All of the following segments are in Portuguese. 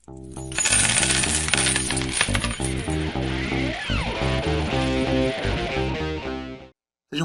Seja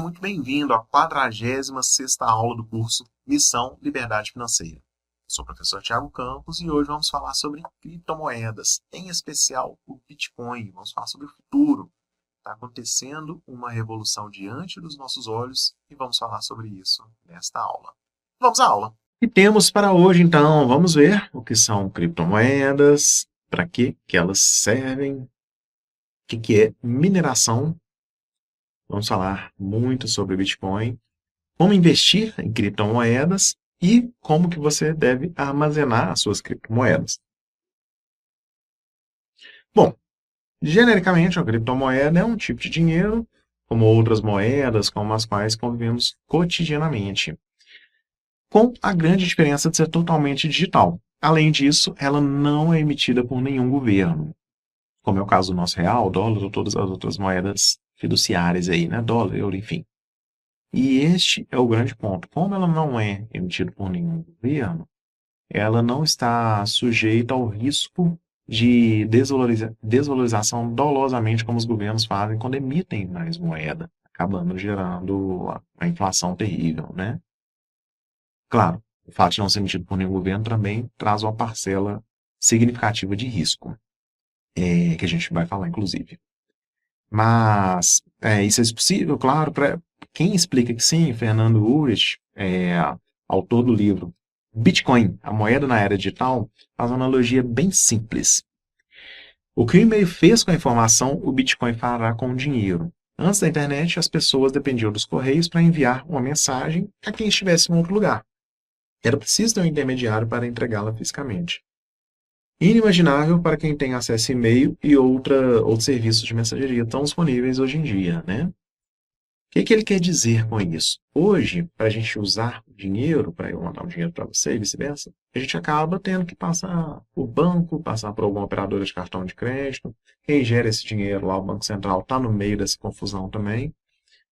muito bem-vindo à 46ª aula do curso Missão Liberdade Financeira. Sou o professor Thiago Campos e hoje vamos falar sobre criptomoedas, em especial o Bitcoin. Vamos falar sobre o futuro. Está acontecendo uma revolução diante dos nossos olhos e vamos falar sobre isso nesta aula. Vamos à aula! E temos para hoje, então, vamos ver o que são criptomoedas, para que elas servem, o que é mineração. Vamos falar muito sobre Bitcoin, como investir em criptomoedas e como que você deve armazenar as suas criptomoedas. Bom, genericamente, a criptomoeda é um tipo de dinheiro, como outras moedas, com as quais convivemos cotidianamente, com a grande diferença de ser totalmente digital. Além disso, ela não é emitida por nenhum governo, como é o caso do nosso real, dólar ou todas as outras moedas fiduciárias aí, né? Dólar, euro, enfim. E este é o grande ponto. Como ela não é emitida por nenhum governo, ela não está sujeita ao risco de desvalorização dolosamente como os governos fazem quando emitem mais moeda, acabando gerando a inflação terrível, né? Claro, o fato de não ser emitido por nenhum governo também traz uma parcela significativa de risco, que a gente vai falar, inclusive. Mas isso é possível, claro, para quem explica que sim, Fernando Urich, autor do livro Bitcoin, a moeda na era digital, faz uma analogia bem simples. O que o e-mail fez com a informação, o Bitcoin fará com o dinheiro. Antes da internet, as pessoas dependiam dos correios para enviar uma mensagem a quem estivesse em outro lugar. Era preciso ter um intermediário para entregá-la fisicamente. Inimaginável para quem tem acesso a e-mail e outros serviços de mensageria tão disponíveis hoje em dia, né? O que ele quer dizer com isso? Hoje, para a gente usar dinheiro, para eu mandar um dinheiro para você e vice-versa, a gente acaba tendo que passar por banco, passar por alguma operadora de cartão de crédito. Quem gera esse dinheiro lá, o Banco Central, está no meio dessa confusão também.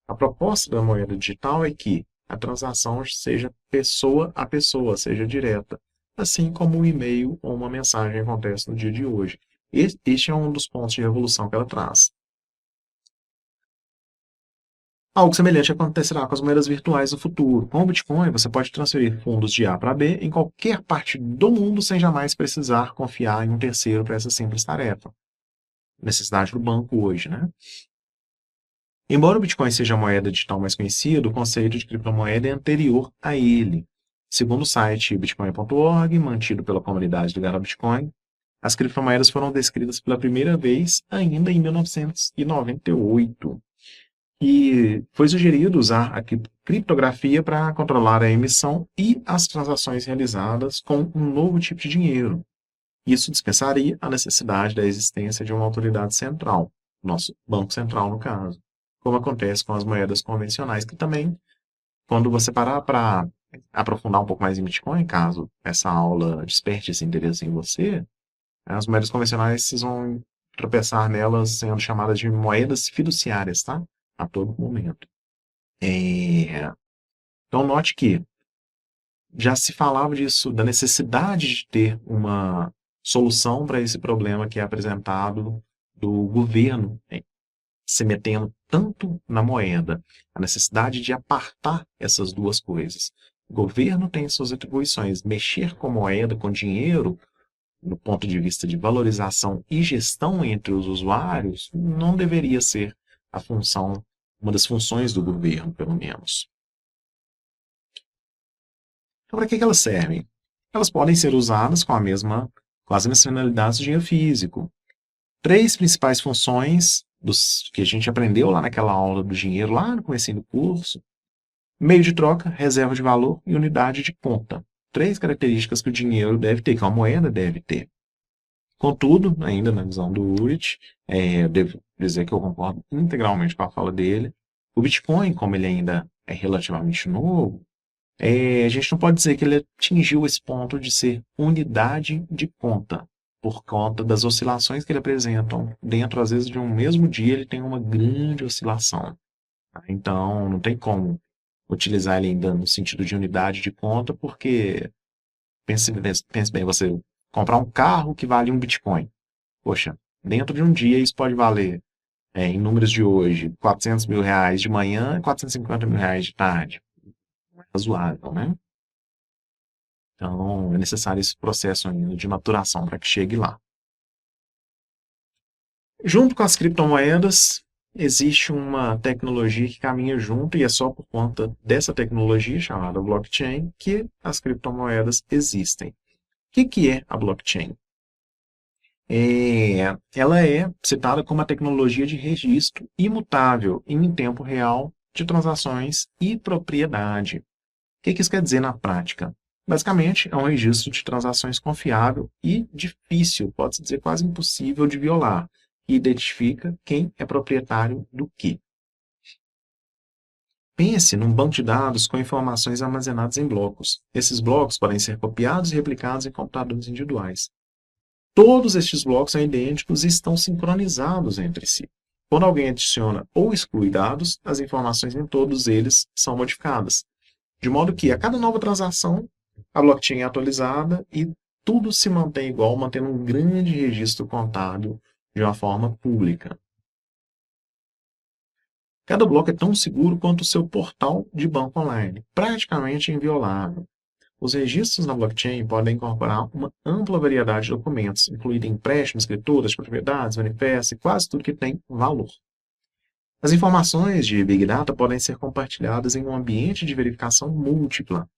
A proposta da moeda digital é que a transação seja pessoa a pessoa, seja direta, assim como o e-mail ou uma mensagem acontece no dia de hoje. Este é um dos pontos de revolução que ela traz. Algo semelhante acontecerá com as moedas virtuais no futuro. Com o Bitcoin, você pode transferir fundos de A para B em qualquer parte do mundo sem jamais precisar confiar em um terceiro para essa simples tarefa. Necessidade do banco hoje, né? Embora o Bitcoin seja a moeda digital mais conhecida, o conceito de criptomoeda é anterior a ele. Segundo o site bitcoin.org, mantido pela comunidade ligada ao Bitcoin, as criptomoedas foram descritas pela primeira vez ainda em 1998. E foi sugerido usar a criptografia para controlar a emissão e as transações realizadas com um novo tipo de dinheiro. Isso dispensaria a necessidade da existência de uma autoridade central, nosso Banco Central no caso, como acontece com as moedas convencionais, que também, quando você parar para aprofundar um pouco mais em Bitcoin, caso essa aula desperte esse interesse em você, as moedas convencionais vocês vão tropeçar nelas sendo chamadas de moedas fiduciárias, tá? A todo momento. Então, note que já se falava disso, da necessidade de ter uma solução para esse problema que é apresentado do governo, se metendo tanto na moeda, a necessidade de apartar essas duas coisas. O governo tem suas atribuições, mexer com moeda, com dinheiro, do ponto de vista de valorização e gestão entre os usuários, não deveria ser a função, uma das funções do governo, pelo menos. Então, para que elas servem? Elas podem ser usadas com as mesmas finalidades do dinheiro físico. Três principais funções que a gente aprendeu lá naquela aula do dinheiro, lá no começo do curso: meio de troca, reserva de valor e unidade de conta. Três características que o dinheiro deve ter, que uma moeda deve ter. Contudo, ainda na visão do Urich, eu devo dizer que eu concordo integralmente com a fala dele. O Bitcoin, como ele ainda é relativamente novo, a gente não pode dizer que ele atingiu esse ponto de ser unidade de conta, por conta das oscilações que ele apresentam. Dentro, às vezes, de um mesmo dia, ele tem uma grande oscilação. Então, não tem como utilizar ele ainda no sentido de unidade de conta, porque pense bem, você comprar um carro que vale um Bitcoin. Poxa, dentro de um dia isso pode valer, em números de hoje, R$ 400.000 de manhã e R$ 450.000 de tarde. É razoável, né? Então, é necessário esse processo ainda de maturação para que chegue lá. Junto com as criptomoedas, existe uma tecnologia que caminha junto, e é só por conta dessa tecnologia, chamada blockchain, que as criptomoedas existem. O que é a blockchain? Ela é citada como a tecnologia de registro imutável em tempo real de transações e propriedade. O que isso quer dizer na prática? Basicamente, é um registro de transações confiável e difícil, pode-se dizer quase impossível de violar, e identifica quem é proprietário do quê. Pense num banco de dados com informações armazenadas em blocos. Esses blocos podem ser copiados e replicados em computadores individuais. Todos estes blocos são idênticos e estão sincronizados entre si. Quando alguém adiciona ou exclui dados, as informações em todos eles são modificadas. De modo que, a cada nova transação, a blockchain é atualizada e tudo se mantém igual, mantendo um grande registro contábil de uma forma pública. Cada bloco é tão seguro quanto o seu portal de banco online, praticamente inviolável. Os registros na blockchain podem incorporar uma ampla variedade de documentos, incluindo empréstimos, escrituras, propriedades, manifestos e quase tudo que tem valor. As informações de Big Data podem ser compartilhadas em um ambiente de verificação múltipla,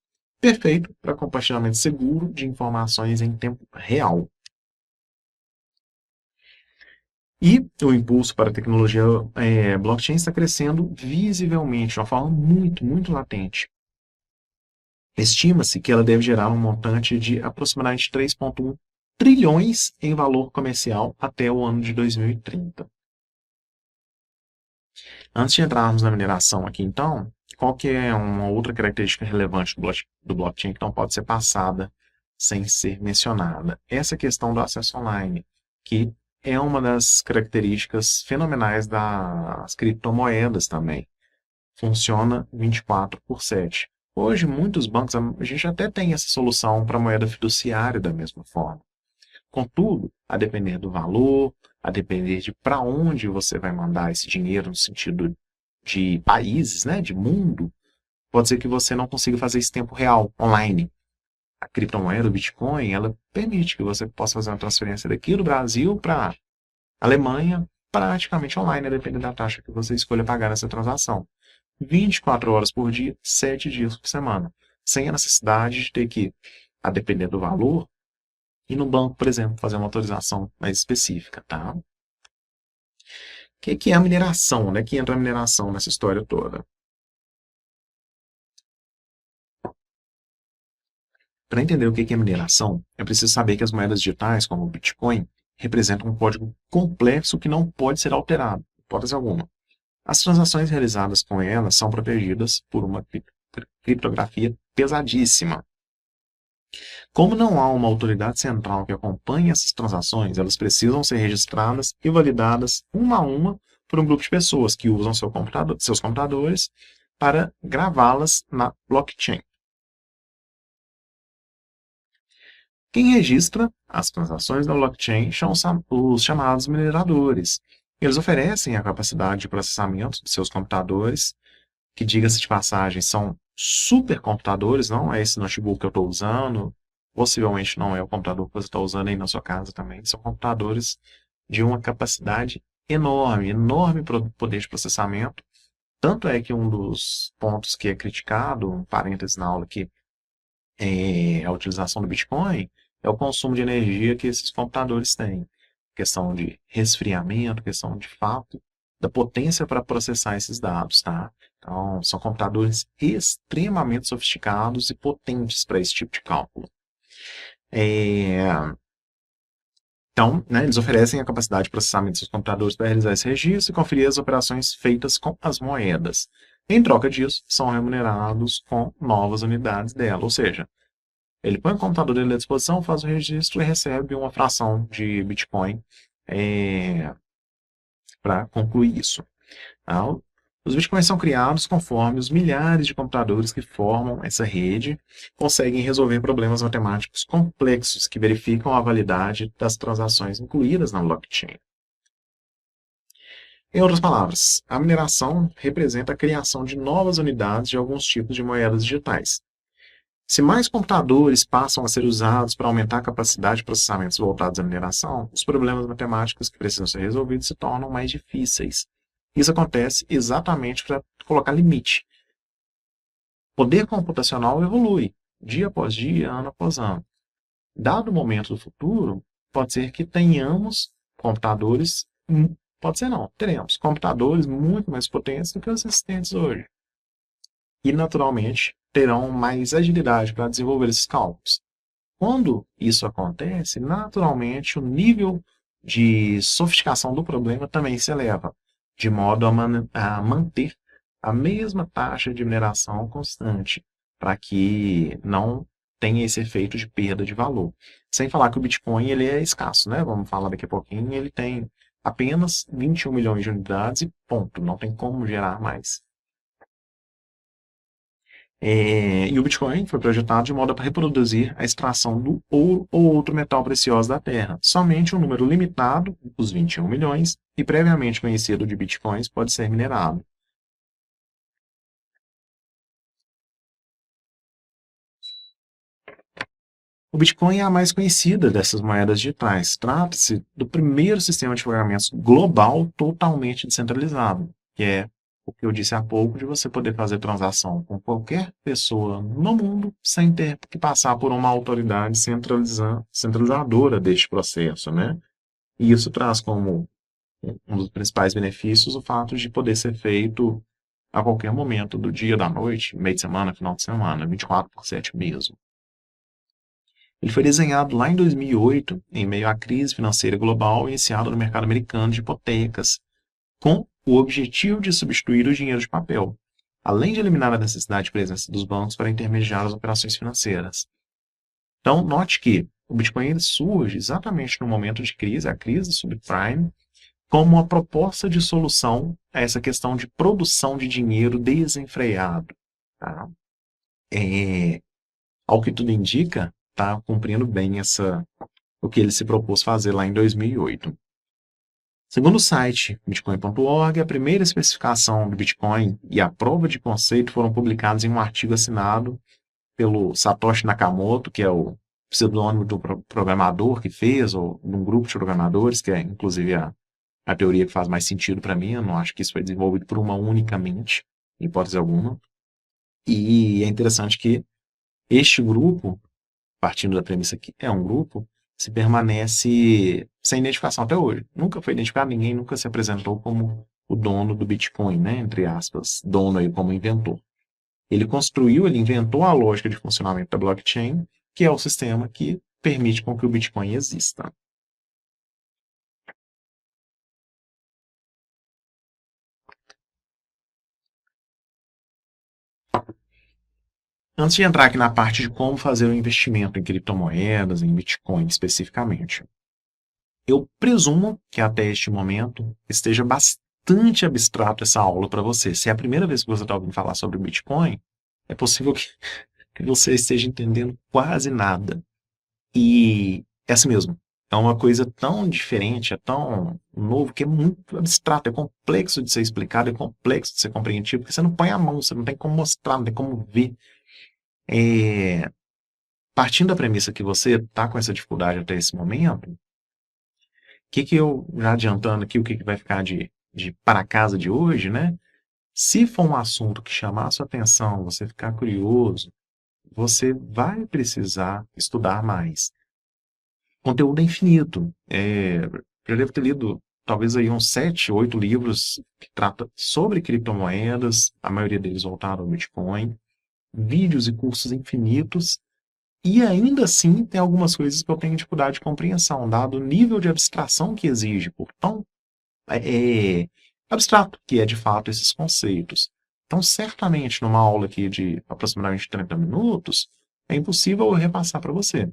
perfeito para compartilhamento seguro de informações em tempo real. E o impulso para a tecnologia blockchain está crescendo visivelmente, de uma forma muito, muito latente. Estima-se que ela deve gerar um montante de aproximadamente 3,1 trilhões em valor comercial até o ano de 2030. Antes de entrarmos na mineração aqui, então, qual que é uma outra característica relevante do blockchain que não pode ser passada sem ser mencionada? Essa questão do acesso online, que é uma das características fenomenais das criptomoedas também. Funciona 24/7. Hoje, muitos bancos, a gente até tem essa solução para moeda fiduciária da mesma forma. Contudo, a depender do valor, a depender de para onde você vai mandar esse dinheiro no sentido de países, né, de mundo, pode ser que você não consiga fazer isso em tempo real, online. A criptomoeda, o Bitcoin, ela permite que você possa fazer uma transferência daqui do Brasil para a Alemanha praticamente online, dependendo da taxa que você escolha pagar nessa transação. 24 horas por dia, 7 dias por semana, sem a necessidade de ter que, a depender do valor, ir no banco, por exemplo, fazer uma autorização mais específica, tá? O que é a mineração, né? Que entra a mineração nessa história toda? Para entender o que é mineração, é preciso saber que as moedas digitais, como o Bitcoin, representam um código complexo que não pode ser alterado, hipótese alguma. As transações realizadas com elas são protegidas por uma criptografia pesadíssima. Como não há uma autoridade central que acompanhe essas transações, elas precisam ser registradas e validadas uma a uma por um grupo de pessoas que usam seus computadores para gravá-las na blockchain. Quem registra as transações da blockchain são os chamados mineradores. Eles oferecem a capacidade de processamento de seus computadores, que, diga-se de passagem, são supercomputadores, não é esse notebook que eu estou usando, possivelmente não é o computador que você está usando aí na sua casa também. São computadores de uma capacidade enorme, enorme poder de processamento. Tanto é que um dos pontos que é criticado, um parênteses na aula aqui, é a utilização do Bitcoin, é o consumo de energia que esses computadores têm. Questão de resfriamento, questão de fato da potência para processar esses dados, tá? Então, são computadores extremamente sofisticados e potentes para esse tipo de cálculo. Então, né, eles oferecem a capacidade de processamento dos seus computadores para realizar esse registro e conferir as operações feitas com as moedas. Em troca disso, são remunerados com novas unidades dela, ou seja, ele põe o computador dele à disposição, faz o registro e recebe uma fração de Bitcoin para concluir isso. Tá? Os bitcoins são criados conforme os milhares de computadores que formam essa rede conseguem resolver problemas matemáticos complexos que verificam a validade das transações incluídas na blockchain. Em outras palavras, a mineração representa a criação de novas unidades de alguns tipos de moedas digitais. Se mais computadores passam a ser usados para aumentar a capacidade de processamentos voltados à mineração, os problemas matemáticos que precisam ser resolvidos se tornam mais difíceis. Isso acontece exatamente para colocar limite. O poder computacional evolui, dia após dia, ano após ano. Dado o momento do futuro, pode ser que tenhamos computadores, pode ser não, teremos computadores muito mais potentes do que os existentes hoje. E, naturalmente, terão mais agilidade para desenvolver esses cálculos. Quando isso acontece, naturalmente, o nível de sofisticação do problema também se eleva, de modo a manter a mesma taxa de mineração constante, para que não tenha esse efeito de perda de valor. Sem falar que o Bitcoin ele é escasso, né? Vamos falar daqui a pouquinho, ele tem apenas 21 milhões de unidades e ponto, não tem como gerar mais. E o Bitcoin foi projetado de modo a reproduzir a extração do ouro ou outro metal precioso da Terra. Somente um número limitado, os 21 milhões, e previamente conhecido de Bitcoins, pode ser minerado. O Bitcoin é a mais conhecida dessas moedas digitais. Trata-se do primeiro sistema de pagamentos global totalmente descentralizado, que é o que eu disse há pouco, de você poder fazer transação com qualquer pessoa no mundo sem ter que passar por uma autoridade centralizadora deste processo, né? E isso traz como um dos principais benefícios o fato de poder ser feito a qualquer momento do dia, da noite, meio de semana, final de semana, 24/7 mesmo. Ele foi desenhado lá em 2008, em meio à crise financeira global iniciada no mercado americano de hipotecas, com o objetivo de substituir o dinheiro de papel, além de eliminar a necessidade de presença dos bancos para intermediar as operações financeiras. Então, note que o Bitcoin surge exatamente no momento de crise, a crise subprime, como uma proposta de solução a essa questão de produção de dinheiro desenfreado. Tá? Ao que tudo indica, está cumprindo bem o que ele se propôs fazer lá em 2008. Segundo o site bitcoin.org, a primeira especificação do Bitcoin e a prova de conceito foram publicados em um artigo assinado pelo Satoshi Nakamoto, que é o pseudônimo do programador que fez, ou de um grupo de programadores, que é inclusive a teoria que faz mais sentido para mim. Eu não acho que isso foi desenvolvido por uma única mente, em hipótese alguma. E é interessante que este grupo, partindo da premissa que é um grupo, se permanece sem identificação até hoje. Nunca foi identificado, ninguém nunca se apresentou como o dono do Bitcoin, né? Entre aspas, dono aí como inventor. Ele inventou a lógica de funcionamento da blockchain, que é o sistema que permite com que o Bitcoin exista. Antes de entrar aqui na parte de como fazer o investimento em criptomoedas, em Bitcoin especificamente, eu presumo que até este momento esteja bastante abstrato essa aula para você. Se é a primeira vez que você está ouvindo falar sobre o Bitcoin, é possível que você esteja entendendo quase nada. E é assim mesmo. É uma coisa tão diferente, é tão novo, que é muito abstrato, é complexo de ser explicado, é complexo de ser compreendido, porque você não põe a mão, você não tem como mostrar, não tem como ver. Partindo da premissa que você está com essa dificuldade até esse momento, o que eu, já adiantando aqui, o que vai ficar de para casa de hoje, né? Se for um assunto que chamar a sua atenção, você ficar curioso, você vai precisar estudar mais. O conteúdo é infinito. Eu devo ter lido talvez aí uns 7, 8 livros que tratam sobre criptomoedas, a maioria deles voltados ao Bitcoin, vídeos e cursos infinitos, e ainda assim tem algumas coisas que eu tenho dificuldade de compreensão, dado o nível de abstração que exige, por tão abstrato que é de fato esses conceitos. Então, certamente, numa aula aqui de aproximadamente 30 minutos, é impossível eu repassar para você.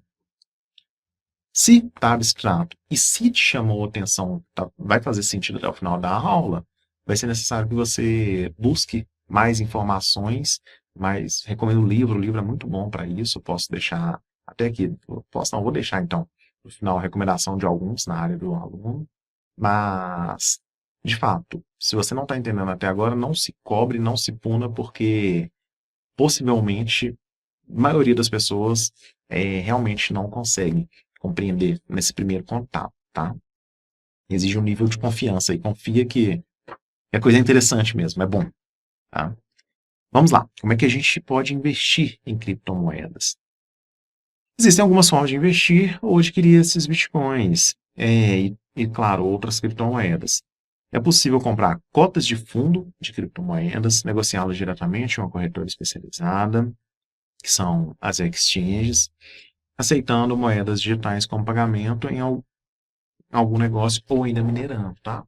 Se está abstrato e se te chamou a atenção, vai fazer sentido até o final da aula, vai ser necessário que você busque mais informações, mas recomendo o livro é muito bom para isso, posso deixar até aqui, posso não, vou deixar então, no final, a recomendação de alguns na área do aluno, mas, de fato, se você não está entendendo até agora, não se cobre, não se puna, porque possivelmente a maioria das pessoas realmente não consegue compreender nesse primeiro contato, tá? Exige um nível de confiança e confia que é coisa interessante mesmo, é bom, tá? Vamos lá, como é que a gente pode investir em criptomoedas? Existem algumas formas de investir ou adquirir esses bitcoins, claro, outras criptomoedas. É possível comprar cotas de fundo de criptomoedas, negociá-las diretamente em uma corretora especializada, que são as exchanges, aceitando moedas digitais como pagamento em algum negócio ou ainda minerando, tá?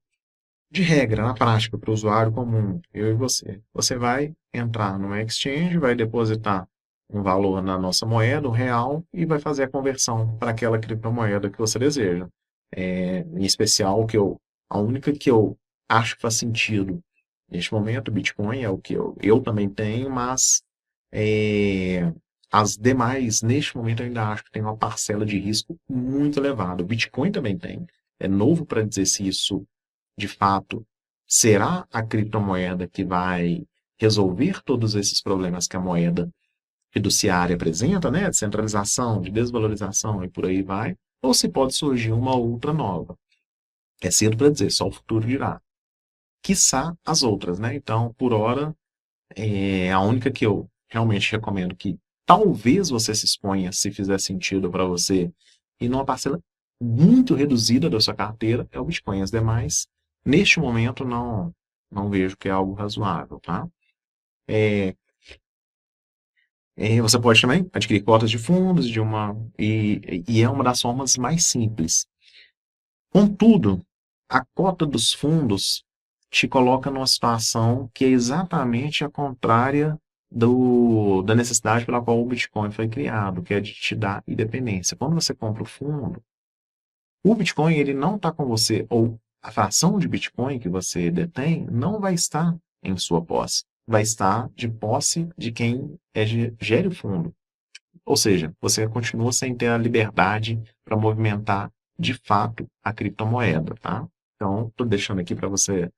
De regra, na prática, para o usuário comum, eu e você. Você vai entrar numa exchange, vai depositar um valor na nossa moeda, o real, e vai fazer a conversão para aquela criptomoeda que você deseja. Em especial, a única que eu acho que faz sentido neste momento, o Bitcoin é o que eu também tenho, mas é, as demais, neste momento, eu ainda acho que tem uma parcela de risco muito elevada. O Bitcoin também tem. É novo para dizer se isso, de fato, será a criptomoeda que vai resolver todos esses problemas que a moeda fiduciária apresenta, né? De centralização, de desvalorização e por aí vai. Ou se pode surgir uma outra nova. É cedo para dizer, só o futuro dirá. Quiçá as outras, né? Então, por hora, a única que eu realmente recomendo que talvez você se exponha, se fizer sentido para você, e numa parcela muito reduzida da sua carteira, é o Bitcoin. As demais, neste momento, não vejo que é algo razoável, tá? Você pode também adquirir cotas de fundos e é uma das formas mais simples. Contudo, a cota dos fundos te coloca numa situação que é exatamente a contrária da necessidade pela qual o Bitcoin foi criado, que é de te dar independência. Quando você compra o fundo, o Bitcoin ele não está com você, ou a fração de Bitcoin que você detém não vai estar em sua posse, vai estar de posse de quem gere o fundo. Ou seja, você continua sem ter a liberdade para movimentar de fato a criptomoeda, tá? Então, estou deixando aqui para você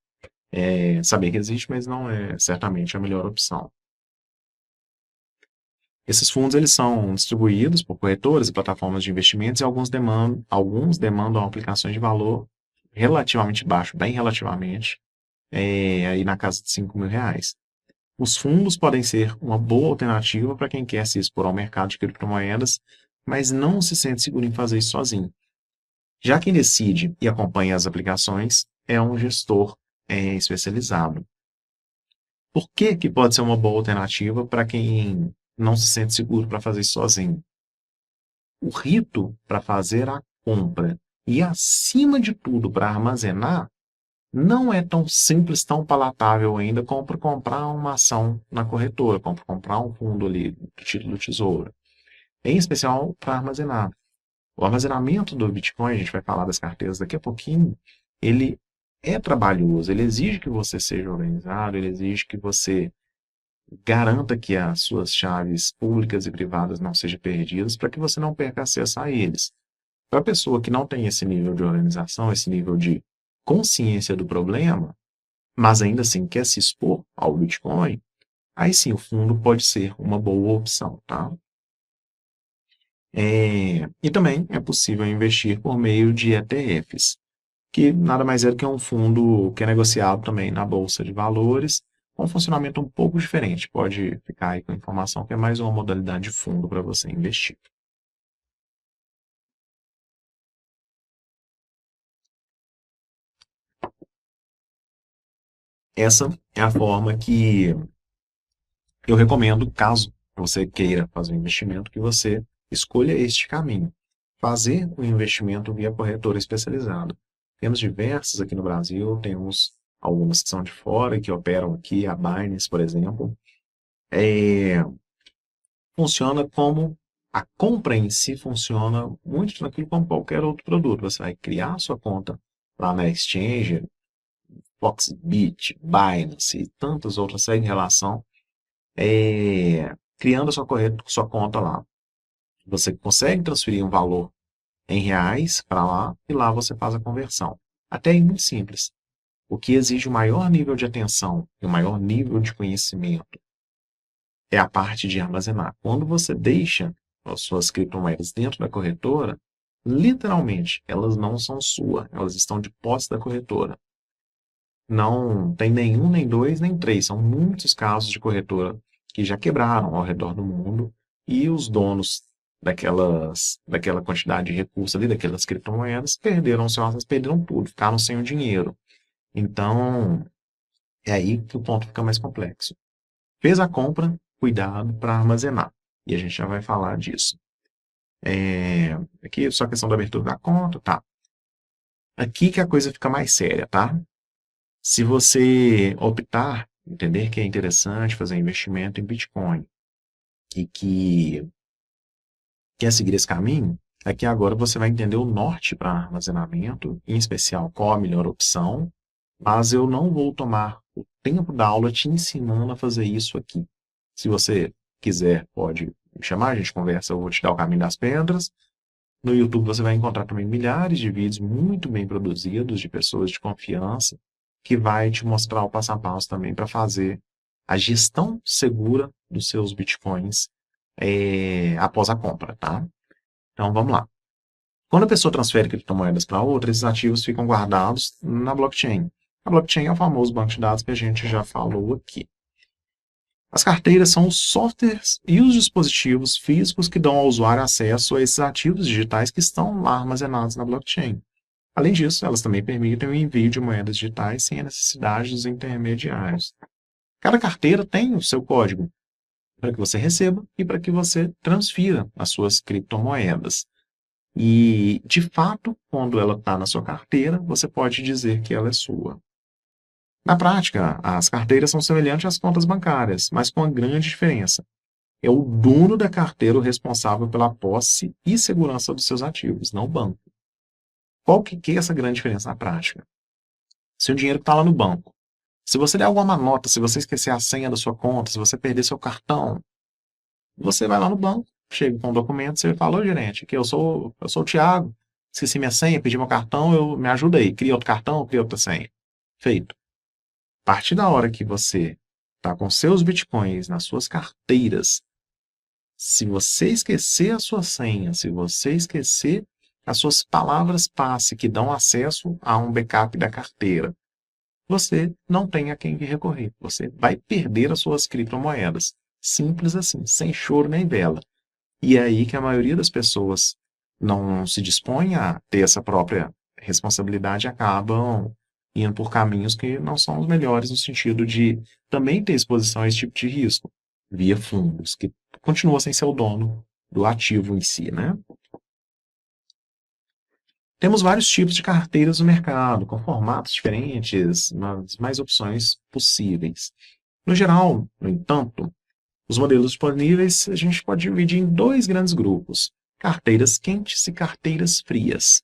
saber que existe, mas não é certamente a melhor opção. Esses fundos eles são distribuídos por corretoras e plataformas de investimentos e alguns demandam aplicações de valor relativamente baixo, bem relativamente, aí na casa de R$ 5.000. Os fundos podem ser uma boa alternativa para quem quer se expor ao mercado de criptomoedas, mas não se sente seguro em fazer isso sozinho. Já quem decide e acompanha as aplicações é um gestor especializado. Por que que pode ser uma boa alternativa para quem não se sente seguro para fazer isso sozinho? O rito para fazer a compra e, acima de tudo, para armazenar, não é tão simples, tão palatável ainda como para comprar uma ação na corretora, como para comprar um fundo ali do título do Tesouro. Em especial para armazenar. O armazenamento do Bitcoin, a gente vai falar das carteiras daqui a pouquinho, ele é trabalhoso, ele exige que você seja organizado, ele exige que você garanta que as suas chaves públicas e privadas não sejam perdidas para que você não perca acesso a eles. Para a pessoa que não tem esse nível de organização, esse nível de consciência do problema, mas ainda assim quer se expor ao Bitcoin, aí sim o fundo pode ser uma boa opção, tá? E também é possível investir por meio de ETFs, que nada mais é do que um fundo que é negociado também na Bolsa de Valores, com um funcionamento um pouco diferente. Pode ficar aí com a informação que é mais uma modalidade de fundo para você investir. Essa é a forma que eu recomendo, caso você queira fazer um investimento, que você escolha este caminho. Fazer o investimento via corretora especializada. Temos diversas aqui no Brasil, temos algumas que são de fora e que operam aqui, a Binance, por exemplo. Funciona como a compra em si funciona muito tranquilo como qualquer outro produto. Você vai criar a sua conta lá na Exchange, Foxbit, Binance e tantas outras seguem relação, criando a sua conta lá. Você consegue transferir um valor em reais para lá e lá você faz a conversão. Até aí muito simples. O que exige o maior nível de atenção e o maior nível de conhecimento é a parte de armazenar. Quando você deixa as suas criptomoedas dentro da corretora, literalmente, elas não são suas, elas estão de posse da corretora. Não tem nenhum, nem dois, nem três. São muitos casos de corretora que já quebraram ao redor do mundo e os donos daquela quantidade de recursos ali, daquelas criptomoedas, perderam seu acesso, perderam tudo, ficaram sem o dinheiro. Então, é aí que o ponto fica mais complexo. Fez a compra, cuidado para armazenar. E a gente já vai falar disso. Aqui só a questão da abertura da conta, tá? Aqui que a coisa fica mais séria, tá? Se você optar, entender que é interessante fazer investimento em Bitcoin e que quer seguir esse caminho, aqui agora você vai entender o norte para armazenamento, em especial qual a melhor opção, mas eu não vou tomar o tempo da aula te ensinando a fazer isso aqui. Se você quiser, pode me chamar, a gente conversa, eu vou te dar o caminho das pedras. No YouTube você vai encontrar também milhares de vídeos muito bem produzidos de pessoas de confiança que vai te mostrar o passo a passo também para fazer a gestão segura dos seus bitcoins após a compra, tá? Então vamos lá. Quando a pessoa transfere criptomoedas para outra, esses ativos ficam guardados na blockchain. A blockchain é o famoso banco de dados que a gente já falou aqui. As carteiras são os softwares e os dispositivos físicos que dão ao usuário acesso a esses ativos digitais que estão lá armazenados na blockchain. Além disso, elas também permitem o envio de moedas digitais sem a necessidade dos intermediários. Cada carteira tem o seu código para que você receba e para que você transfira as suas criptomoedas. E, de fato, quando ela está na sua carteira, você pode dizer que ela é sua. Na prática, as carteiras são semelhantes às contas bancárias, mas com uma grande diferença. É o dono da carteira o responsável pela posse e segurança dos seus ativos, não o banco. Qual que é essa grande diferença na prática? Se o dinheiro está lá no banco, se você der alguma nota, se você esquecer a senha da sua conta, se você perder seu cartão, você vai lá no banco, chega com um documento, você fala, ô gerente, que eu sou o Thiago, esqueci minha senha, pedi meu cartão, me ajuda aí, cria outro cartão, cria outra senha. Feito. A partir da hora que você está com seus bitcoins nas suas carteiras, se você esquecer a sua senha, se você esquecer as suas palavras passe que dão acesso a um backup da carteira, você não tem a quem recorrer. Você vai perder as suas criptomoedas. Simples assim, sem choro nem vela. E é aí que a maioria das pessoas não se dispõe a ter essa própria responsabilidade e acabam indo por caminhos que não são os melhores no sentido de também ter exposição a esse tipo de risco, via fundos, que continua sem ser o dono do ativo em si, né? Temos vários tipos de carteiras no mercado, com formatos diferentes, mas mais opções possíveis. No geral, no entanto, os modelos disponíveis a gente pode dividir em dois grandes grupos: carteiras quentes e carteiras frias.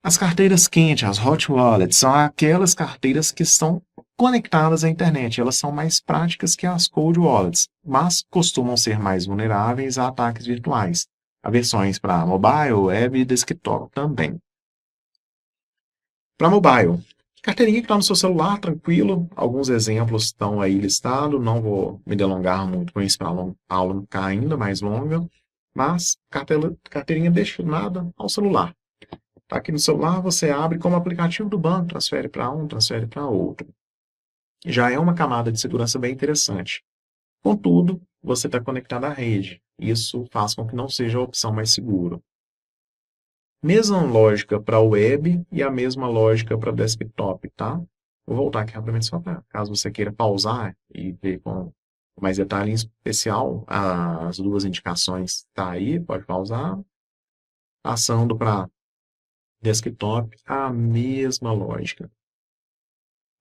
As carteiras quentes, as hot wallets, são aquelas carteiras que estão conectadas à internet. Elas são mais práticas que as cold wallets, mas costumam ser mais vulneráveis a ataques virtuais. Há versões para mobile, web e desktop também. Para mobile, carteirinha que está no seu celular, tranquilo. Alguns exemplos estão aí listados. Não vou me delongar muito com isso para a aula não ficar ainda mais longa. Mas carteirinha destinada ao celular. Tá aqui no celular, você abre como aplicativo do banco, transfere para um, transfere para outro. Já é uma camada de segurança bem interessante. Contudo, você está conectado à rede. Isso faz com que não seja a opção mais segura. Mesma lógica para web e a mesma lógica para desktop, tá? Vou voltar aqui rapidamente só para caso você queira pausar e ver com mais detalhe em especial as duas indicações. Tá aí, pode pausar. Passando para desktop, a mesma lógica.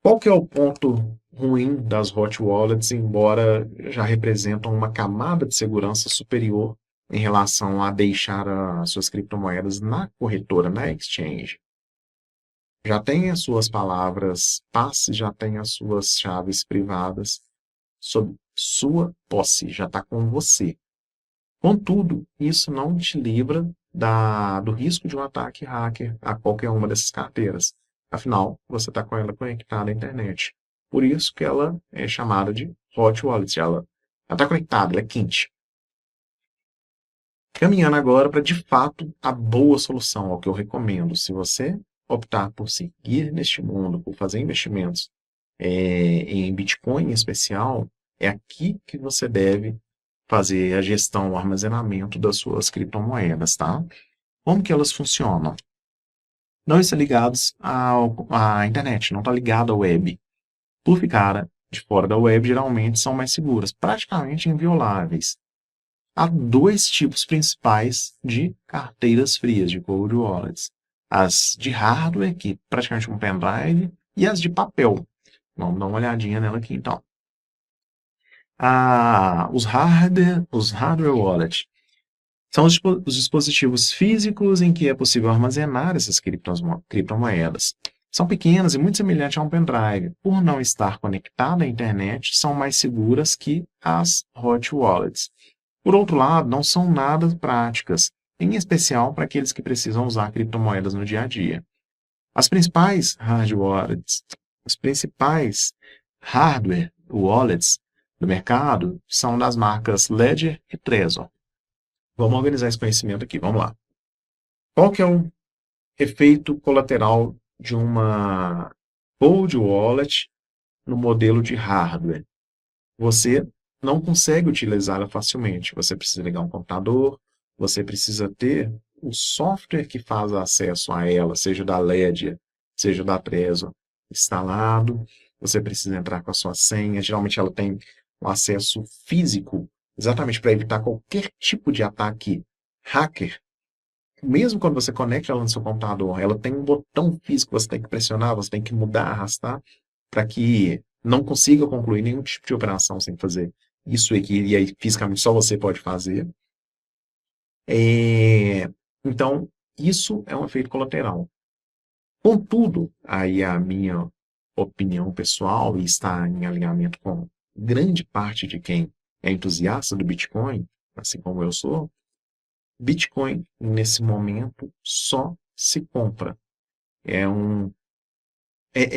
Qual que é o ponto ruim das hot wallets, embora já representam uma camada de segurança superior em relação a deixar as suas criptomoedas na corretora, na exchange? já tem as suas palavras passe, já tem as suas chaves privadas sob sua posse, já está com você. Contudo, isso não te livra do risco de um ataque hacker a qualquer uma dessas carteiras. Afinal, você está com ela conectada à internet. Por isso que ela é chamada de hot wallet. Ela está conectada, ela é quente. Caminhando agora para, de fato, a boa solução, ao que eu recomendo. Se você optar por seguir neste mundo, por fazer investimentos em Bitcoin em especial, é aqui que você deve fazer a gestão, o armazenamento das suas criptomoedas, tá? Como que elas funcionam? Não estão ligados à internet, não está ligado à web. Por ficar de fora da web, geralmente são mais seguras, praticamente invioláveis. Há dois tipos principais de carteiras frias, de cold wallets. As de hardware, que praticamente um pendrive, e as de papel. Vamos dar uma olhadinha nela aqui, então. Os hardware wallet são os dispositivos físicos em que é possível armazenar essas criptomoedas. São pequenas e muito semelhantes a um pendrive. Por não estar conectada à internet, são mais seguras que as hot wallets. Por outro lado, não são nada práticas, em especial para aqueles que precisam usar criptomoedas no dia a dia. As principais hardware wallets do mercado são das marcas Ledger e Trezor. Vamos organizar esse conhecimento aqui, vamos lá. Qual que é o efeito colateral de uma cold wallet no modelo de hardware? Você não consegue utilizá-la facilmente. Você precisa ligar um computador, você precisa ter o software que faz acesso a ela, seja da Ledger, seja da Trezor, instalado. Você precisa entrar com a sua senha. Geralmente ela tem um acesso físico, exatamente para evitar qualquer tipo de ataque hacker. Mesmo quando você conecta ela no seu computador, ela tem um botão físico que você tem que pressionar, você tem que mudar, arrastar, para que não consiga concluir nenhum tipo de operação sem fazer isso aqui, e aí fisicamente só você pode fazer. Então, isso é um efeito colateral. Contudo, aí a minha opinião pessoal, e está em alinhamento com grande parte de quem é entusiasta do Bitcoin, assim como eu sou, Bitcoin, nesse momento, só se compra. É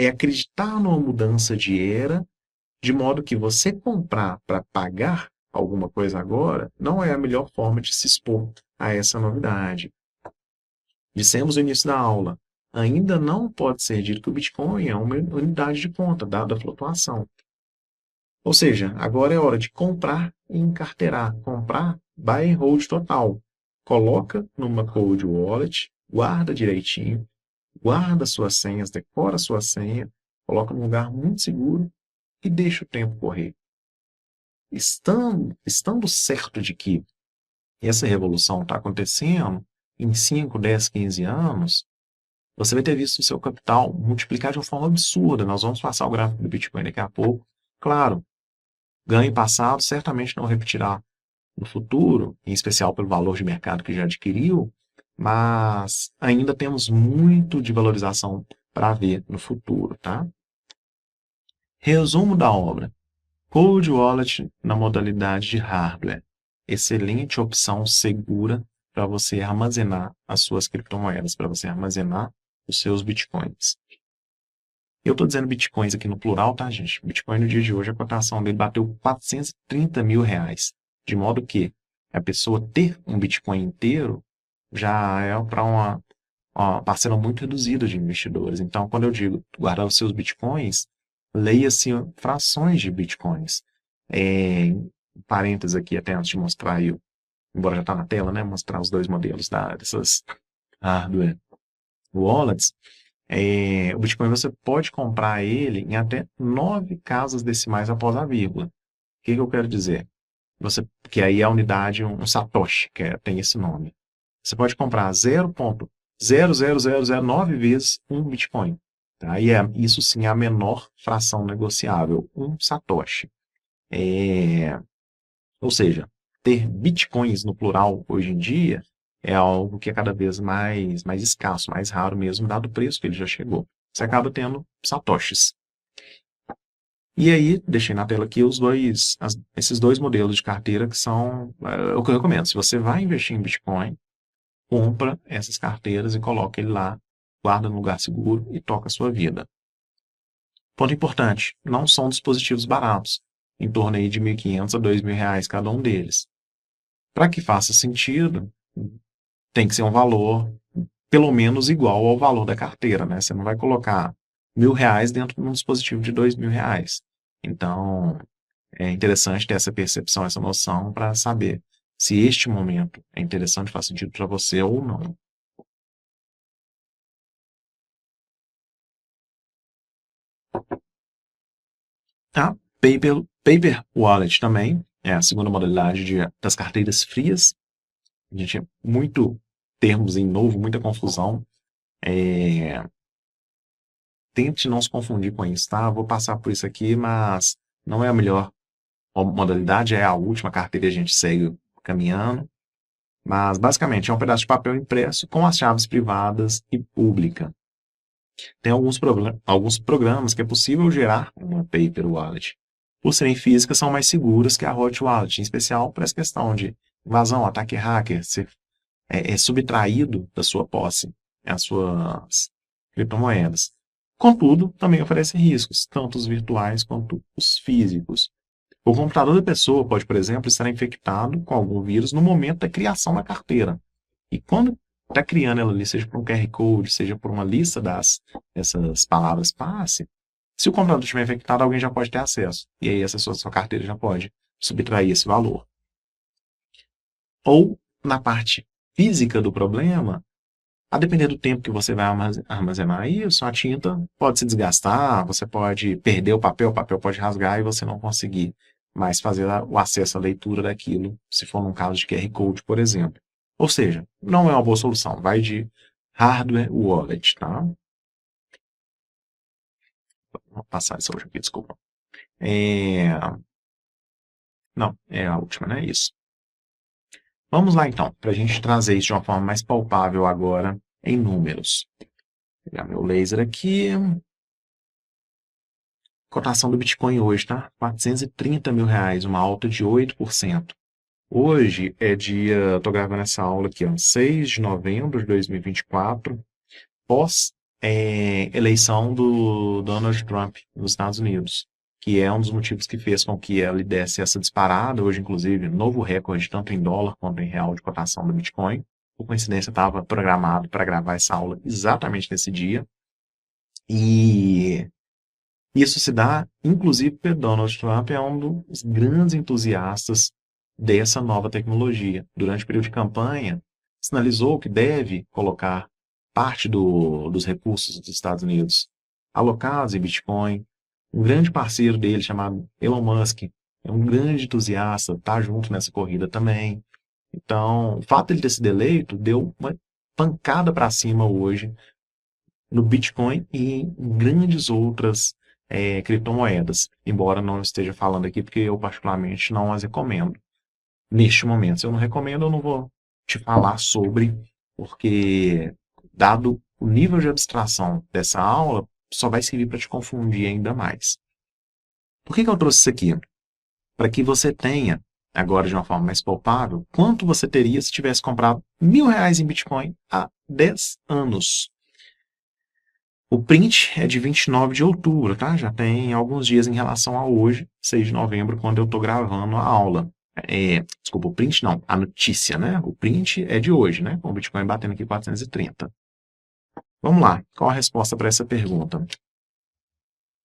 acreditar numa mudança de era, de modo que você comprar para pagar alguma coisa agora não é a melhor forma de se expor a essa novidade. Dissemos no início da aula, ainda não pode ser dito que o Bitcoin é uma unidade de conta, dada a flutuação. Ou seja, agora é hora de comprar e encarteirar. Comprar, buy and hold total. Coloca numa cold wallet, guarda direitinho, guarda suas senhas, decora sua senha, coloca num lugar muito seguro e deixa o tempo correr. Estando certo de que essa revolução está acontecendo em 5, 10, 15 anos, você vai ter visto o seu capital multiplicar de uma forma absurda. Nós vamos passar o gráfico do Bitcoin daqui a pouco. Claro, ganho passado certamente não repetirá no futuro, em especial pelo valor de mercado que já adquiriu, mas ainda temos muito de valorização para ver no futuro, tá? Resumo da obra. Cold Wallet na modalidade de hardware. Excelente opção segura para você armazenar as suas criptomoedas, para você armazenar os seus bitcoins. Eu estou dizendo bitcoins aqui no plural, tá, gente? Bitcoin no dia de hoje, a cotação dele bateu 430 mil reais. De modo que a pessoa ter um bitcoin inteiro já é para uma parcela muito reduzida de investidores. Então, quando eu digo guardar os seus bitcoins, leia-se frações de bitcoins. Parênteses aqui, até antes de mostrar aí, embora já está na tela, né? Mostrar os dois modelos dessas hardware wallets. O Bitcoin você pode comprar ele em até 9 casas decimais após a vírgula. O que eu quero dizer? Que aí é a unidade, um satoshi, tem esse nome. Você pode comprar 0,00009 vezes um Bitcoin. Tá? E isso sim é a menor fração negociável, um satoshi. Ou seja, ter Bitcoins no plural hoje em dia é algo que é cada vez mais escasso, mais raro mesmo, dado o preço que ele já chegou. você acaba tendo satoshis. E aí, deixei na tela aqui esses dois modelos de carteira que são o que eu recomendo. Se você vai investir em Bitcoin, compra essas carteiras e coloca ele lá, guarda no lugar seguro e toca a sua vida. Ponto importante, não são dispositivos baratos, em torno aí de R$ 1.500 a R$ 2.000 cada um deles. Para que faça sentido, tem que ser um valor pelo menos igual ao valor da carteira, né? Você não vai colocar R$ 1.000 dentro de um dispositivo de R$ 2.000. Então, é interessante ter essa percepção, essa noção para saber se este momento é interessante, faz sentido para você ou não. A Paper Wallet também é a segunda modalidade das carteiras frias. A gente é muito termos em novo, muita confusão. Tente não se confundir com isso, tá? Vou passar por isso aqui, mas não é a melhor modalidade, é a última carteira que a gente segue caminhando. Mas, basicamente, é um pedaço de papel impresso com as chaves privadas e pública. Tem alguns programas que é possível gerar uma Paper Wallet. Por serem físicas, são mais seguras que a Hot Wallet, em especial para essa questão de invasão, ataque hacker, ser subtraído da sua posse as suas criptomoedas. Contudo, também oferece riscos, tanto os virtuais quanto os físicos. O computador da pessoa pode, por exemplo, estar infectado com algum vírus no momento da criação da carteira. E quando está criando ela ali, seja por um QR Code, seja por uma lista dessas palavras passe, se o computador estiver infectado, alguém já pode ter acesso. E aí essa sua carteira já pode subtrair esse valor. Ou, na parte física do problema, a depender do tempo que você vai armazenar isso, a tinta pode se desgastar, você pode perder o papel pode rasgar e você não conseguir mais fazer o acesso à leitura daquilo, se for num caso de QR Code, por exemplo. Ou seja, não é uma boa solução, vai de hardware wallet, tá? Vou passar essa hoje aqui, desculpa. Não, é a última, né? Isso. Vamos lá, então, para a gente trazer isso de uma forma mais palpável agora em números. Vou pegar meu laser aqui. Cotação do Bitcoin hoje, tá? R$ 430.000, uma alta de 8%. Hoje é dia, tô gravando essa aula aqui, ó, 6 de novembro de 2024, pós eleição do Donald Trump nos Estados Unidos, que é um dos motivos que fez com que ele desse essa disparada, hoje inclusive, novo recorde, tanto em dólar quanto em real de cotação do Bitcoin. Por coincidência, estava programado para gravar essa aula exatamente nesse dia. E isso se dá, inclusive, porque Donald Trump é um dos grandes entusiastas dessa nova tecnologia. Durante o período de campanha, sinalizou que deve colocar parte dos recursos dos Estados Unidos alocados em Bitcoin. Um grande parceiro dele, chamado Elon Musk, é um grande entusiasta, está junto nessa corrida também. Então, o fato de ele ter sido eleito deu uma pancada para cima hoje no Bitcoin e em grandes outras criptomoedas, embora não esteja falando aqui porque eu particularmente não as recomendo neste momento. Se eu não recomendo, eu não vou te falar sobre, porque dado o nível de abstração dessa aula, só vai servir para te confundir ainda mais. Por que eu trouxe isso aqui? Para que você tenha, agora de uma forma mais palpável, quanto você teria se tivesse comprado R$ 1.000 em Bitcoin há 10 anos. O print é de 29 de outubro, tá? Já tem alguns dias em relação a hoje, 6 de novembro, quando eu estou gravando a aula. Desculpa, o print não, a notícia, né? O print é de hoje, né? Com o Bitcoin batendo aqui 430. Vamos lá, qual a resposta para essa pergunta?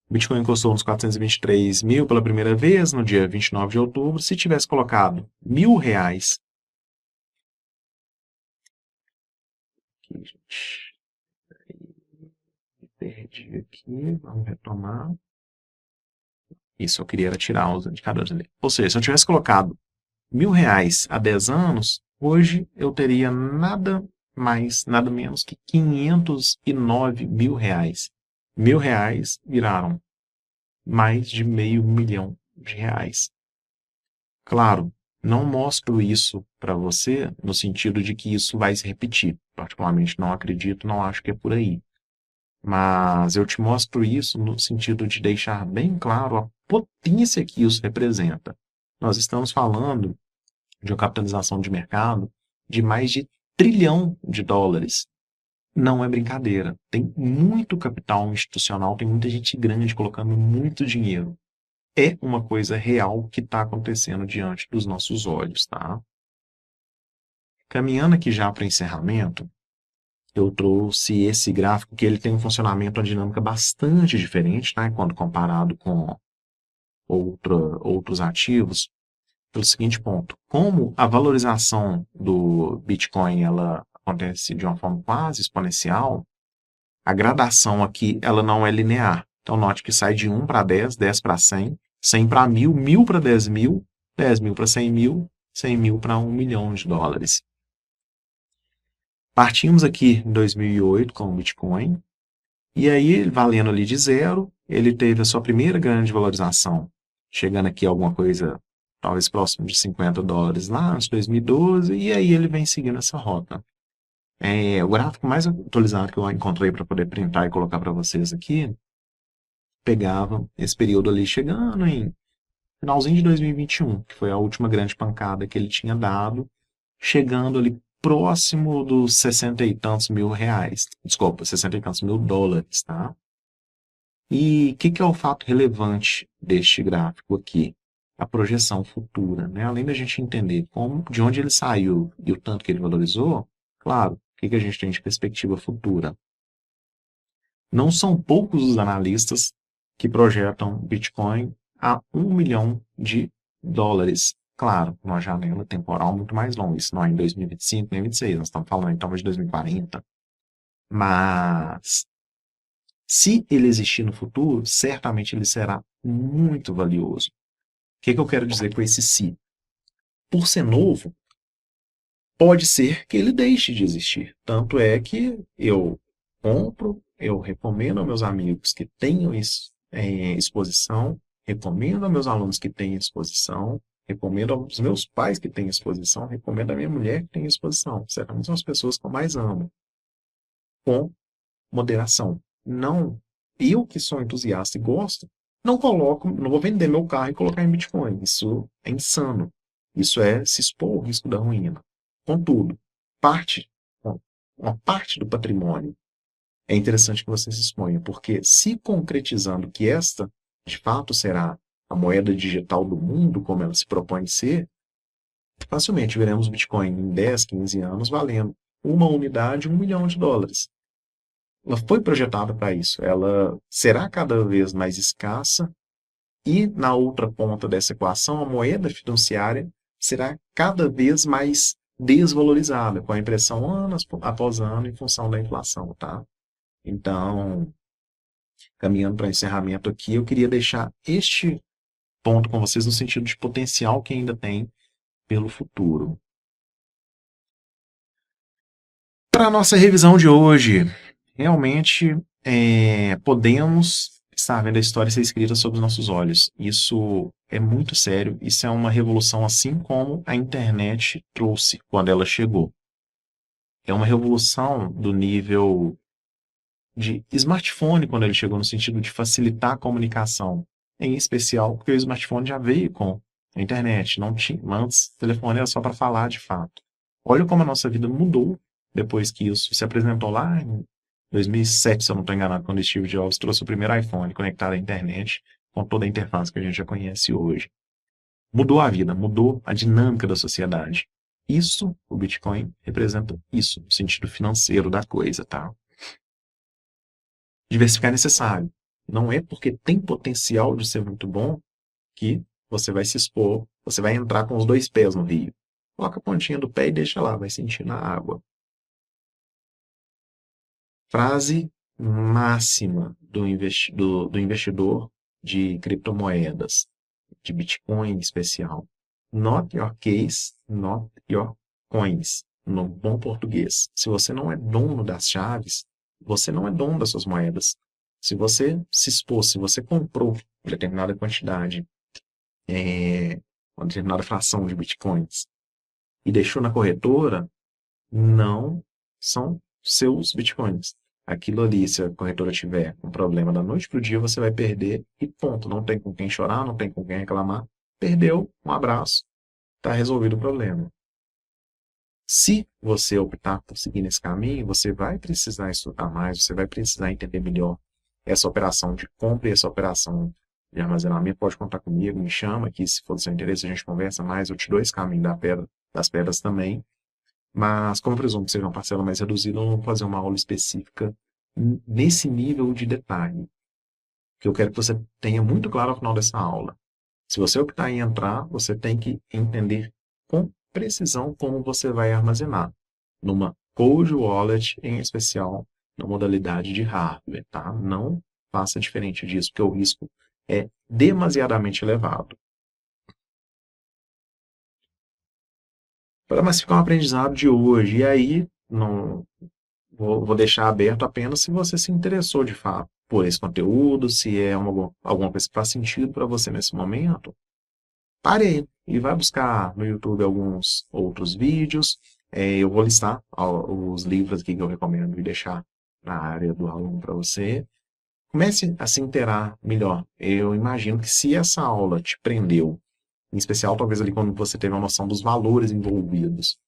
O Bitcoin encostou nos 423 mil pela primeira vez no dia 29 de outubro. Se tivesse colocado R$ 1.000... Aqui, gente. Perdi aqui, vamos retomar. Isso, eu queria tirar os indicadores ali. Ou seja, se eu tivesse colocado R$ 1.000 há 10 anos, hoje eu teria nada mais, nada menos que R$ 509.000. R$ 1.000 viraram mais de R$ 500 mil. Claro, não mostro isso para você no sentido de que isso vai se repetir. Particularmente não acredito, não acho que é por aí. Mas eu te mostro isso no sentido de deixar bem claro a potência que isso representa. Nós estamos falando de uma capitalização de mercado de mais de trilhão de dólares. Não é brincadeira. Tem muito capital institucional, tem muita gente grande colocando muito dinheiro. É uma coisa real que está acontecendo diante dos nossos olhos, tá? Caminhando aqui já para o encerramento, eu trouxe esse gráfico que ele tem um funcionamento, uma dinâmica bastante diferente, tá? Quando comparado com outros ativos, pelo seguinte ponto. Como a valorização do Bitcoin ela acontece de uma forma quase exponencial, a gradação aqui ela não é linear. Então, note que sai de 1 para 10, 10 para 100, 100 para 1000, 1000 para 10 mil, 10 mil para 100 mil, 100 mil para 1 milhão de dólares. Partimos aqui em 2008 com o Bitcoin, e aí, valendo ali de zero, ele teve a sua primeira grande valorização, chegando aqui a alguma coisa, talvez próximo de 50 dólares lá, em 2012, e aí ele vem seguindo essa rota. O gráfico mais atualizado que eu encontrei para poder printar e colocar para vocês aqui, pegava esse período ali chegando em finalzinho de 2021, que foi a última grande pancada que ele tinha dado, chegando ali próximo dos 60 e tantos mil reais. Desculpa, 60 e tantos mil dólares, tá? E o que é o fato relevante deste gráfico aqui? A projeção futura, né? Além da gente entender de onde ele saiu e o tanto que ele valorizou, claro, o que a gente tem de perspectiva futura? Não são poucos os analistas que projetam Bitcoin a 1 milhão de dólares. Claro, numa janela temporal muito mais longa. Isso não é em 2025 nem 2026. Nós estamos falando então de 2040. Mas, se ele existir no futuro, certamente ele será muito valioso. O que eu quero dizer com esse se? Por ser novo, pode ser que ele deixe de existir. Tanto é que eu compro, eu recomendo aos meus amigos que tenham exposição, recomendo aos meus alunos que tenham exposição, recomendo aos meus pais que tenham exposição, recomendo à minha mulher que tenha exposição. Certamente são as pessoas que eu mais amo. Com moderação. Não, eu que sou entusiasta e gosto, não vou vender meu carro e colocar em Bitcoin. Isso é insano. Isso é se expor ao risco da ruína. Contudo, uma parte do patrimônio é interessante que você se exponha, porque se concretizando que esta, de fato, será a moeda digital do mundo, como ela se propõe ser, facilmente veremos o Bitcoin em 10, 15 anos valendo uma unidade, 1 milhão de dólares. Ela foi projetada para isso. Ela será cada vez mais escassa e, na outra ponta dessa equação, a moeda fiduciária será cada vez mais desvalorizada, com a impressão ano após ano em função da inflação, tá? Então, caminhando para o encerramento aqui, eu queria deixar este ponto com vocês no sentido de potencial que ainda tem pelo futuro. Para a nossa revisão de hoje, realmente podemos estar vendo a história ser escrita sob os nossos olhos. Isso é muito sério, isso é uma revolução assim como a internet trouxe quando ela chegou. É uma revolução do nível de smartphone quando ele chegou, no sentido de facilitar a comunicação, em especial porque o smartphone já veio com a internet, não tinha, antes o telefone era só para falar de fato. Olha como a nossa vida mudou depois que isso se apresentou lá em 2007, se eu não estou enganado, quando o Steve Jobs trouxe o primeiro iPhone conectado à internet, com toda a interface que a gente já conhece hoje. Mudou a vida, mudou a dinâmica da sociedade. Isso, o Bitcoin, representa isso, no sentido financeiro da coisa, tá? Diversificar é necessário. Não é porque tem potencial de ser muito bom que você vai se expor, você vai entrar com os 2 pés no rio. Coloca a pontinha do pé e deixa lá, vai sentir na água. Frase máxima do investidor de criptomoedas, de Bitcoin em especial. Not your case, not your coins. No bom português. Se você não é dono das chaves, você não é dono das suas moedas. Se você se expôs, se você comprou determinada quantidade, uma determinada fração de bitcoins e deixou na corretora, não são seus bitcoins. aquilo ali, se a corretora tiver um problema da noite para o dia, você vai perder e ponto. Não tem com quem chorar, não tem com quem reclamar. Perdeu, um abraço, está resolvido o problema. Se você optar por seguir nesse caminho, você vai precisar estudar mais, você vai precisar entender melhor essa operação de compra e essa operação de armazenamento. Pode contar comigo, me chama aqui, se for do seu interesse, a gente conversa mais, eu te dou esse caminho das pedras também. Mas, como eu presumo que seja uma parcela mais reduzida, eu não vou fazer uma aula específica nesse nível de detalhe, que eu quero que você tenha muito claro ao final dessa aula. Se você optar em entrar, você tem que entender com precisão como você vai armazenar numa cold wallet, em especial na modalidade de hardware, tá? Não faça diferente disso, porque o risco é demasiadamente elevado. Mas fica um aprendizado de hoje, e aí não vou deixar aberto apenas se você se interessou de fato por esse conteúdo, se é alguma coisa que faz sentido para você nesse momento. Pare aí e vai buscar no YouTube alguns outros vídeos. Eu vou listar os livros aqui que eu recomendo e deixar na área do aluno para você. Comece a se inteirar melhor. Eu imagino que se essa aula te prendeu, em especial talvez ali quando você teve a noção dos valores envolvidos,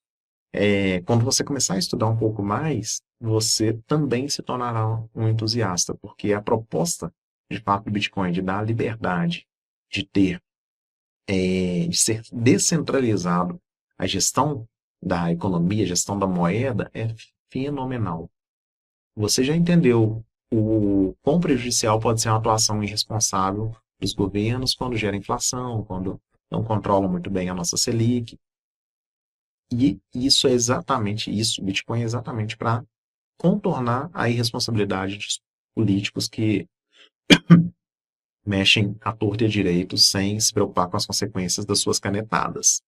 quando você começar a estudar um pouco mais, você também se tornará um entusiasta, porque a proposta de fato do Bitcoin, de dar a liberdade de ter de ser descentralizado a gestão da economia, a gestão da moeda, é fenomenal. Você já entendeu o quão prejudicial pode ser uma atuação irresponsável dos governos quando gera inflação, quando não controlam muito bem a nossa Selic. E isso é exatamente isso. O Bitcoin é exatamente para contornar a irresponsabilidade dos políticos que mexem à torta e à direito sem se preocupar com as consequências das suas canetadas.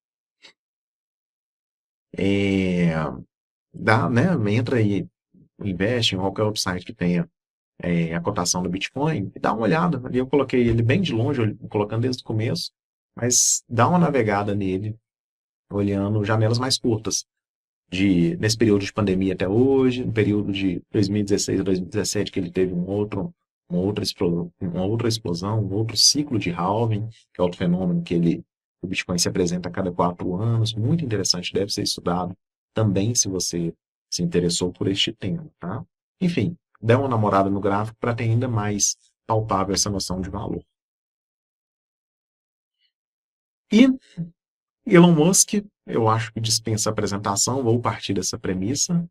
Entra e investe em qualquer outro site que tenha a cotação do Bitcoin e dá uma olhada. Ali eu coloquei ele bem de longe, colocando desde o começo, mas dá uma navegada nele, olhando janelas mais curtas, nesse período de pandemia até hoje, no período de 2016 a 2017, que ele teve uma outra explosão, um outro ciclo de halving, que é outro fenômeno que o Bitcoin se apresenta a cada 4 anos, muito interessante, deve ser estudado também se você se interessou por este tema, tá? Enfim, dê uma namorada no gráfico para ter ainda mais palpável essa noção de valor. E Elon Musk, eu acho que dispensa apresentação, vou partir dessa premissa.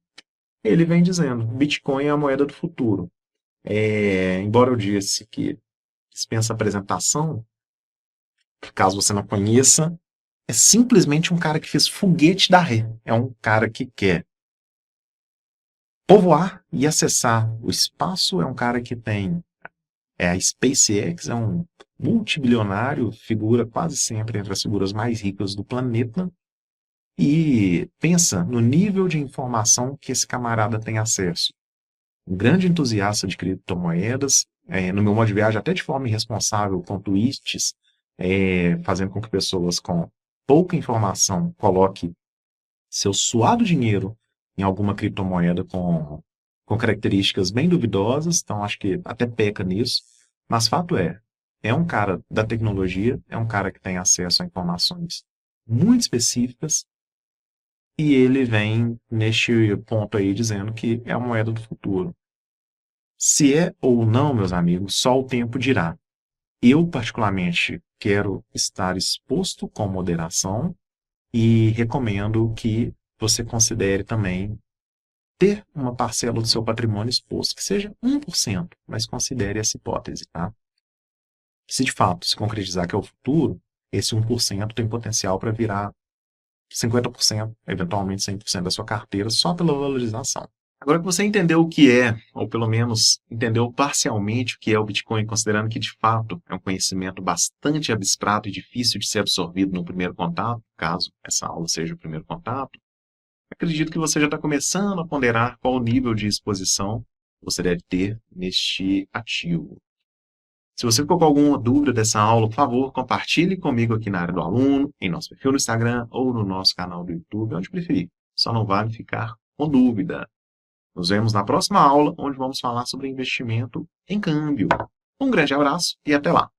Ele vem dizendo, Bitcoin é a moeda do futuro. Embora eu disse que dispensa apresentação, caso você não conheça, é simplesmente um cara que fez foguete da ré. É um cara que quer povoar e acessar o espaço, é um cara que tem a SpaceX, é um multibilionário, figura quase sempre entre as figuras mais ricas do planeta, e pensa no nível de informação que esse camarada tem acesso. Um grande entusiasta de criptomoedas, no meu modo de viagem, até de forma irresponsável, com tweets, fazendo com que pessoas com pouca informação coloquem seu suado dinheiro em alguma criptomoeda com características bem duvidosas, então acho que até peca nisso, mas fato é um cara da tecnologia, é um cara que tem acesso a informações muito específicas, e ele vem neste ponto aí dizendo que é a moeda do futuro. Se é ou não, meus amigos, só o tempo dirá. Eu, particularmente, quero estar exposto com moderação e recomendo que você considere também ter uma parcela do seu patrimônio exposto, que seja 1%, mas considere essa hipótese, tá? Se de fato se concretizar que é o futuro, esse 1% tem potencial para virar 50%, eventualmente 100% da sua carteira, só pela valorização. Agora que você entendeu o que é, ou pelo menos entendeu parcialmente o que é o Bitcoin, considerando que de fato é um conhecimento bastante abstrato e difícil de ser absorvido no primeiro contato, caso essa aula seja o primeiro contato, acredito que você já está começando a ponderar qual o nível de exposição você deve ter neste ativo. Se você ficou com alguma dúvida dessa aula, por favor, compartilhe comigo aqui na área do aluno, em nosso perfil no Instagram ou no nosso canal do YouTube, onde preferir. Só não vale ficar com dúvida. Nos vemos na próxima aula, onde vamos falar sobre investimento em câmbio. Um grande abraço e até lá!